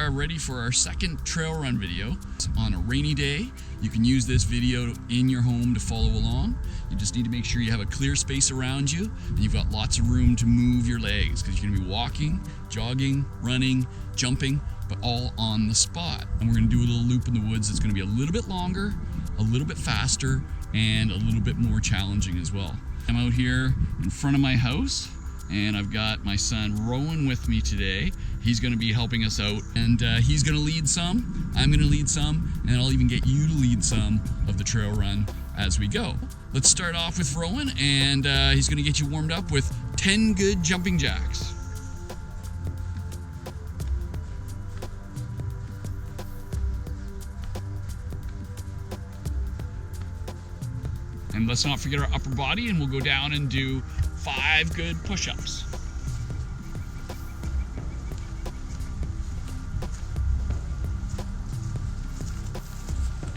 are ready for our second trail run video. On a rainy day, you can use this video in your home to follow along. You just need to make sure you have a clear space around you and you've got lots of room to move your legs, because you're going to be walking, jogging, running, jumping, but all on the spot. And we're going to do a little loop in the woods that's going to be a little bit longer, a little bit faster, and a little bit more challenging as well. I'm out here in front of my house, and I've got my son Rowan with me today. He's going to be helping us out, and he's going to lead some, I'm going to lead some, and I'll even get you to lead some of the trail run as we go. Let's start off with Rowan, and he's going to get you warmed up with 10 good jumping jacks. And let's not forget our upper body, and we'll go down and do 5 good push-ups.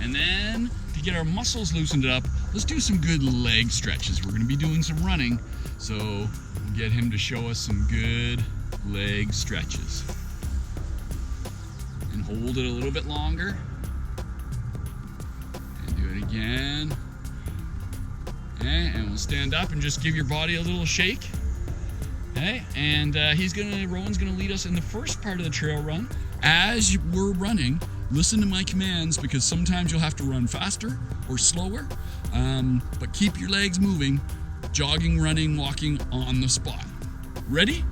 And then to get our muscles loosened up, let's do some good leg stretches. We're going to be doing some running, so we'll get him to show us some good leg stretches. And hold it a little bit longer. And do it again. Okay, and we'll stand up and just give your body a little shake. Okay, and Rowan's gonna lead us in the first part of the trail run. As we're running, listen to my commands, because sometimes you'll have to run faster or slower, but keep your legs moving, jogging, running, walking on the spot. Ready?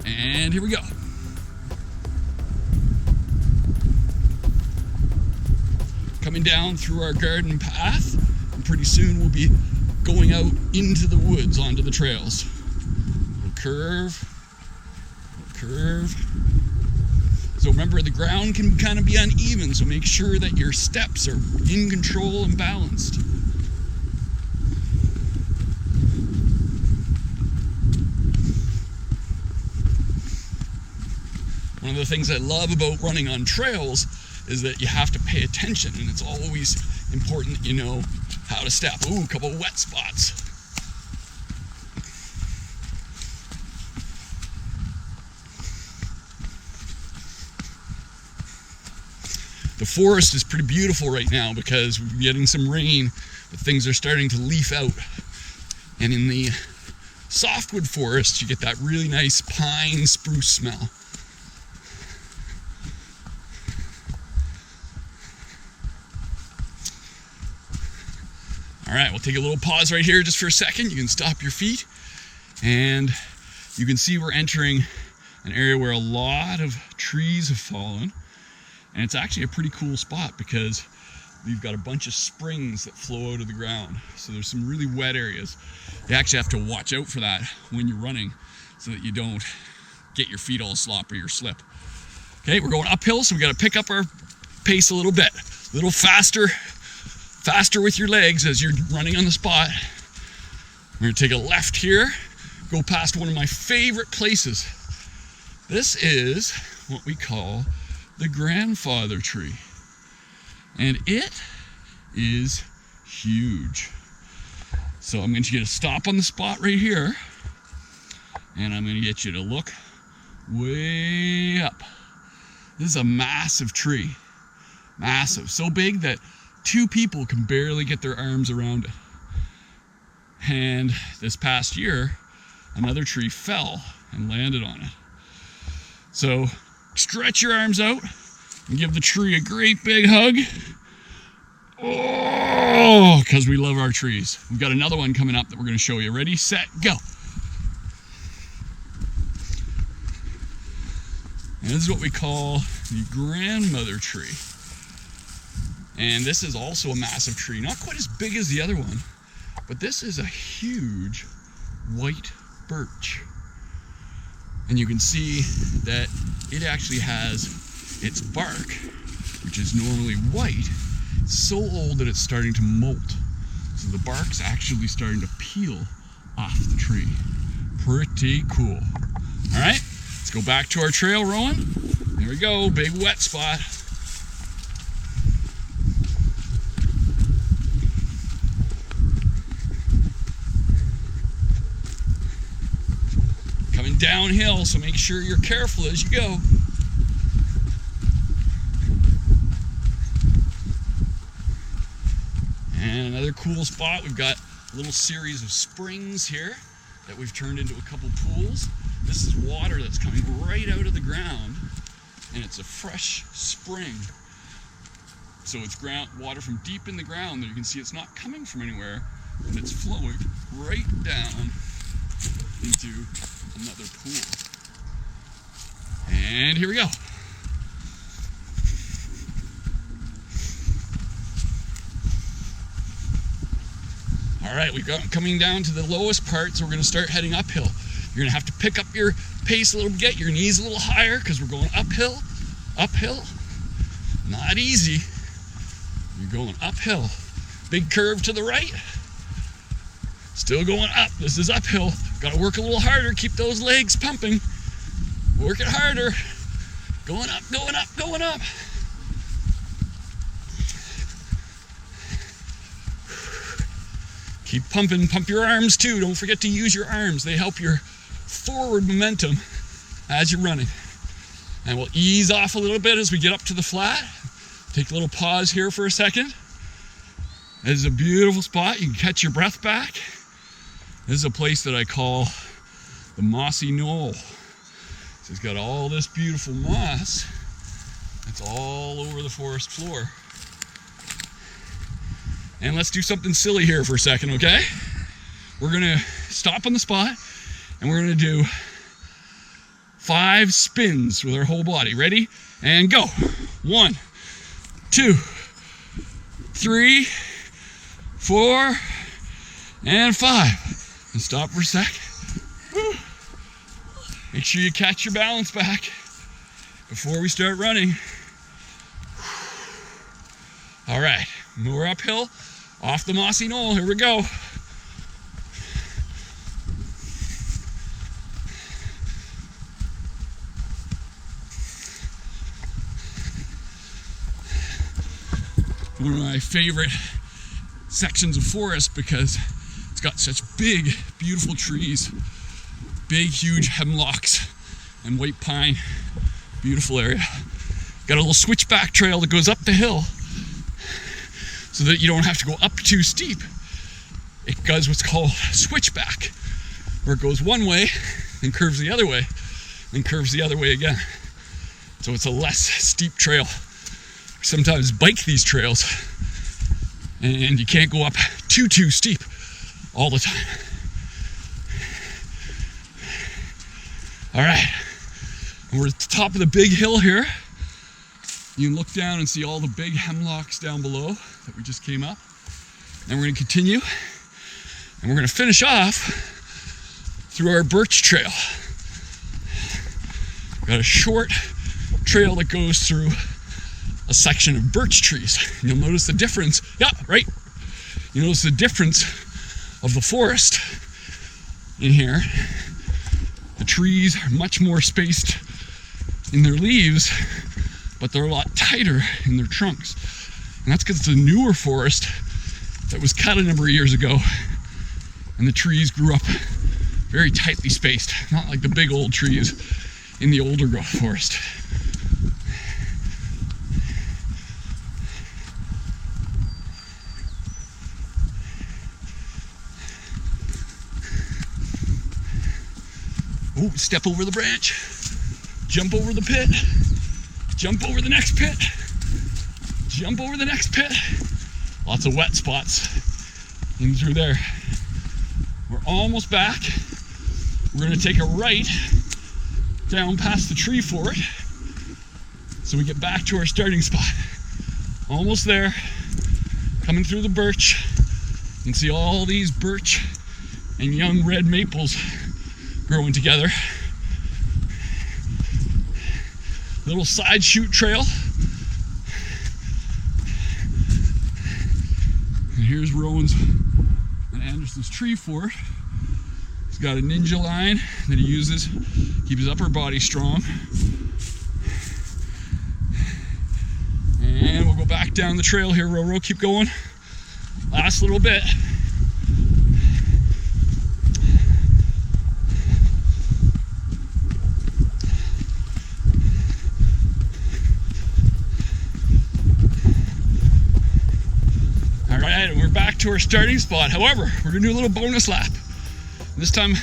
And here we go. Coming down through our garden path, and pretty soon we'll be going out into the woods onto the trails. Little curve. So remember, the ground can kind of be uneven, so make sure that your steps are in control and balanced. One of the things I love about running on trails is that you have to pay attention, and it's always important that you know how to step. Ooh, a couple of wet spots. The forest is pretty beautiful right now because we're getting some rain, but things are starting to leaf out. And in the softwood forest, you get that really nice pine spruce smell. All right, we'll take a little pause right here just for a second. You can stop your feet, and you can see we're entering an area where a lot of trees have fallen, and it's actually a pretty cool spot because we've got a bunch of springs that flow out of the ground. So there's some really wet areas. You actually have to watch out for that when you're running so that you don't get your feet all sloppy or slip. Okay, we're going uphill, so we got to pick up our pace a little bit, a little faster with your legs as you're running on the spot. We're going to take a left here, go past one of my favorite places. This is what we call the grandfather tree, and it is huge. So I'm going to get you to stop on the spot right here, and I'm going to get you to look way up. This is a massive tree, massive, so big that 2 people can barely get their arms around it. And this past year, another tree fell and landed on it. So stretch your arms out and give the tree a great big hug. Oh, because we love our trees. We've got another one coming up that we're going to show you. Ready, set, go. And this is what we call the grandmother tree. And this is also a massive tree, not quite as big as the other one, but this is a huge white birch. And you can see that it actually has its bark, which is normally white, so old that it's starting to molt. So the bark's actually starting to peel off the tree. Pretty cool. All right, let's go back to our trail, Rowan. There we go, big wet spot. Coming downhill, so make sure you're careful as you go. And another cool spot, we've got a little series of springs here that we've turned into a couple pools. This is water that's coming right out of the ground, and it's a fresh spring. So it's water from deep in the ground that you can see it's not coming from anywhere, and it's flowing right down into another pool. And here we go. All right, we've got coming down to the lowest part, so we're gonna start heading uphill. You're gonna have to pick up your pace a little bit, get your knees a little higher, because we're going uphill, uphill. Not easy. You're going uphill. Big curve to the right. Still going up. This is uphill. Gotta work a little harder, keep those legs pumping. Work it harder. Going up, going up, going up. Keep pumping, pump your arms too. Don't forget to use your arms. They help your forward momentum as you're running. And we'll ease off a little bit as we get up to the flat. Take a little pause here for a second. This is a beautiful spot. You can catch your breath back. This is a place that I call the mossy knoll. So it's got all this beautiful moss. It's all over the forest floor. And let's do something silly here for a second, okay? We're gonna stop on the spot and we're gonna do 5 spins with our whole body. Ready? And go. 1, 2, 3, 4, and 5. And stop for a sec. Woo. Make sure you catch your balance back before we start running. All right, we're uphill. Off the mossy knoll, here we go. One of my favorite sections of forest because it's got such big, beautiful trees, big, huge hemlocks and white pine. Beautiful area. Got a little switchback trail that goes up the hill, so that you don't have to go up too steep. It does what's called switchback, where it goes one way, then curves the other way, then curves the other way again. So it's a less steep trail. We sometimes bike these trails, and you can't go up too steep all the time. All right, and we're at the top of the big hill here. You can look down and see all the big hemlocks down below that we just came up. And we're gonna continue, and we're gonna finish off through our birch trail. We've got a short trail that goes through a section of birch trees. You'll notice the difference, yeah, right. You notice the difference of the forest in here. The trees are much more spaced in their leaves, but they're a lot tighter in their trunks. And that's because it's a newer forest that was cut a number of years ago, and the trees grew up very tightly spaced, not like the big old trees in the older growth forest. Oh, step over the branch, jump over the pit, jump over the next pit, jump over the next pit. Lots of wet spots in through there. We're almost back. We're gonna take a right down past the tree fort so we get back to our starting spot. Almost there, coming through the birch. You can see all these birch and young red maples growing together. Little side chute trail. And here's Rowan's and Anderson's tree fort. He's got a ninja line that he uses, keep his upper body strong. And we'll go back down the trail here, Ro, keep going. Last little bit. and we're back to our starting spot. However, we're gonna do a little bonus lap. This time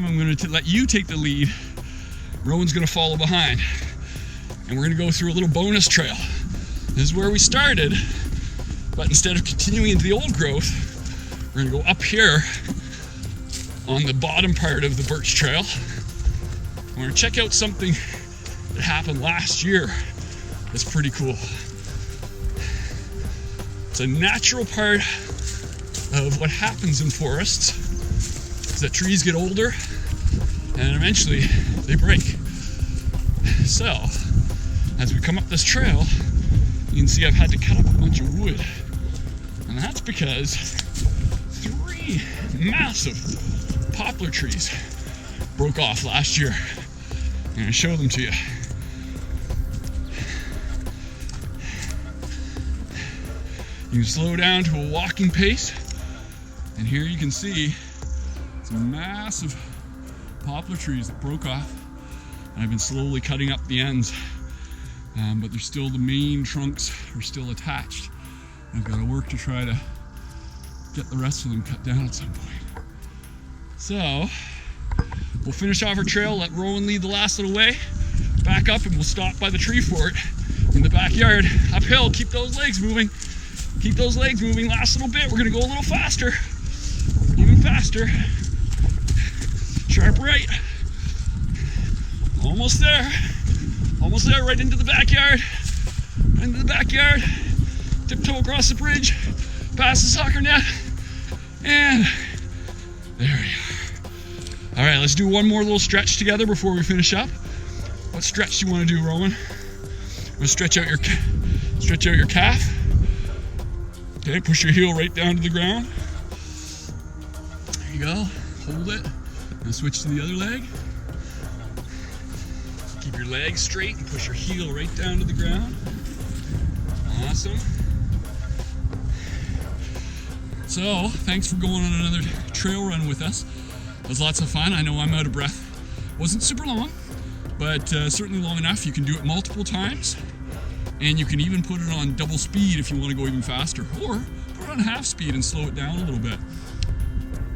I'm gonna let you take the lead. Rowan's gonna follow behind. And we're gonna go through a little bonus trail. This is where we started, but instead of continuing into the old growth, we're gonna go up here on the bottom part of the birch trail. We're gonna check out something that happened last year that's pretty cool. It's a natural part of what happens in forests is that trees get older and eventually they break. So, as we come up this trail, you can see I've had to cut up a bunch of wood. And that's because 3 massive poplar trees broke off last year. I'm gonna show them to you. You can slow down to a walking pace, and here you can see some massive poplar trees that broke off, and I've been slowly cutting up the ends, but they're still, the main trunks are still attached. I've got to work to try to get the rest of them cut down at some point. So, we'll finish off our trail, let Rowan lead the last little way, back up, and we'll stop by the tree fort in the backyard. Uphill, keep those legs moving. Keep those legs moving, last little bit. We're gonna go a little faster, even faster. Sharp right. Almost there, right into the backyard. Right into the backyard. Tiptoe across the bridge, past the soccer net, and there we are. All right, let's do one more little stretch together before we finish up. What stretch do you want to do, Rowan? I'm gonna stretch out your calf. Okay, push your heel right down to the ground. There you go. Hold it. Now switch to the other leg. Keep your legs straight and push your heel right down to the ground. Awesome. So, thanks for going on another trail run with us. It was lots of fun. I know I'm out of breath. Wasn't super long, but certainly long enough. You can do it multiple times. And you can even put it on double speed if you want to go even faster, or put it on half speed and slow it down a little bit.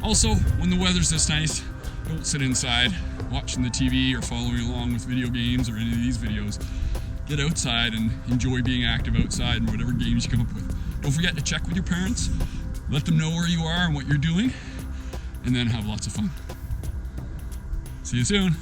Also, when the weather's this nice, don't sit inside watching the TV or following along with video games or any of these videos. Get outside and enjoy being active outside in whatever games you come up with. Don't forget to check with your parents, let them know where you are and what you're doing, and then have lots of fun. See you soon.